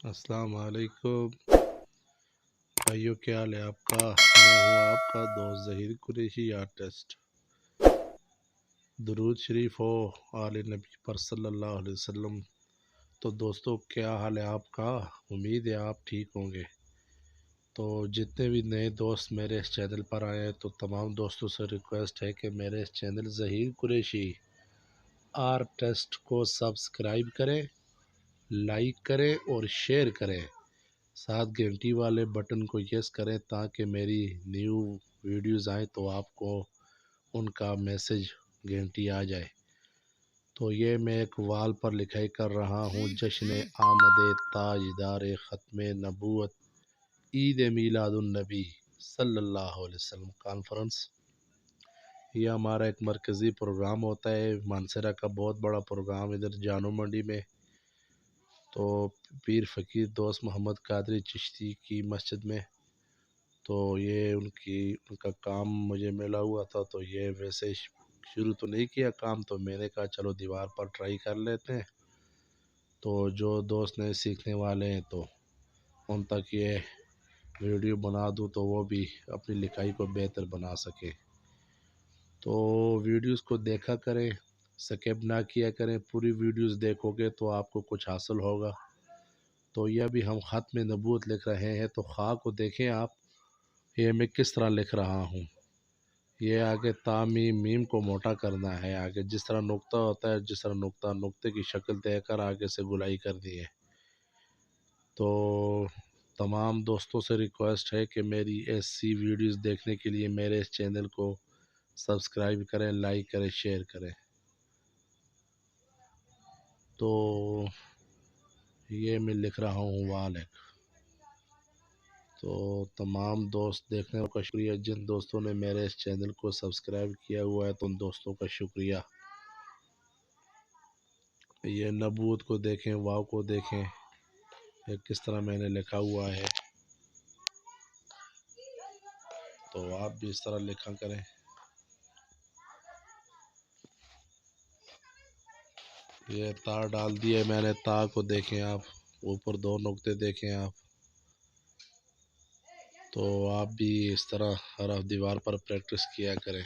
السلام علیکم بھائیو، کیا حال ہے آپ کا؟ میں ہوں آپ کا دوست ظہیر قریشی آرٹسٹ۔ درود شریف ہو آل نبی پر صلی اللہ علیہ وسلم۔ تو دوستو، کیا حال ہے آپ کا؟ امید ہے آپ ٹھیک ہوں گے۔ تو جتنے بھی نئے دوست میرے اس چینل پر آئے ہیں تو تمام دوستوں سے ریکویسٹ ہے کہ میرے اس چینل ظہیر قریشی آرٹسٹ کو سبسکرائب کریں، لائک کریں اور شیئر کریں، ساتھ گھنٹی والے بٹن کو یس کریں تاکہ میری نیو ویڈیوز آئیں تو آپ کو ان کا میسج گھنٹی آ جائے۔ تو یہ میں ایک وال پر لکھائی کر رہا ہوں: جشن آمد تاجدار ختم نبوت، عید میلاد النبی صلی اللہ علیہ وسلم کانفرنس۔ یہ ہمارا ایک مرکزی پروگرام ہوتا ہے، مانسہرہ کا بہت بڑا پروگرام ادھر جانو منڈی میں۔ تو پیر فقیر دوست محمد قادری چشتی کی مسجد میں، تو یہ ان کا کام مجھے ملا ہوا تھا، تو یہ ویسے شروع تو نہیں کیا کام، تو میں نے کہا چلو دیوار پر ٹرائی کر لیتے ہیں۔ تو جو دوست نئے سیکھنے والے ہیں تو ان تک یہ ویڈیو بنا دوں تو وہ بھی اپنی لکھائی کو بہتر بنا سکیں۔ تو ویڈیوز کو دیکھا کریں، سکپ نہ کیا کریں، پوری ویڈیوز دیکھو گے تو آپ کو کچھ حاصل ہوگا۔ تو یہ بھی ہم ختم نبوت لکھ رہے ہیں، تو خواہ کو دیکھیں آپ، یہ میں کس طرح لکھ رہا ہوں۔ یہ آگے تا میم، میم کو موٹا کرنا ہے، آگے جس طرح نقطہ ہوتا ہے، جس طرح نقطے کی شکل دے کر آگے سے گلائی کر دی ہے۔ تو تمام دوستوں سے ریکویسٹ ہے کہ میری ایسی ویڈیوز دیکھنے کے لیے میرے اس چینل کو سبسکرائب کریں، لائک کریں، شیئر کریں۔ تو یہ میں لکھ رہا ہوں وال ایک۔ تو تمام دوست دیکھنے کا شکریہ، جن دوستوں نے میرے اس چینل کو سبسکرائب کیا ہوا ہے تو ان دوستوں کا شکریہ۔ یہ نبوت کو دیکھیں، واو کو دیکھیں، یہ کس طرح میں نے لکھا ہوا ہے۔ تو آپ بھی اس طرح لکھا کریں۔ یہ تا ڈال دیا میں نے، تا کو دیکھیں آپ، اوپر دو نقطے دیکھیں آپ۔ تو آپ بھی اس طرح ہر دیوار پر پریکٹس کیا کریں۔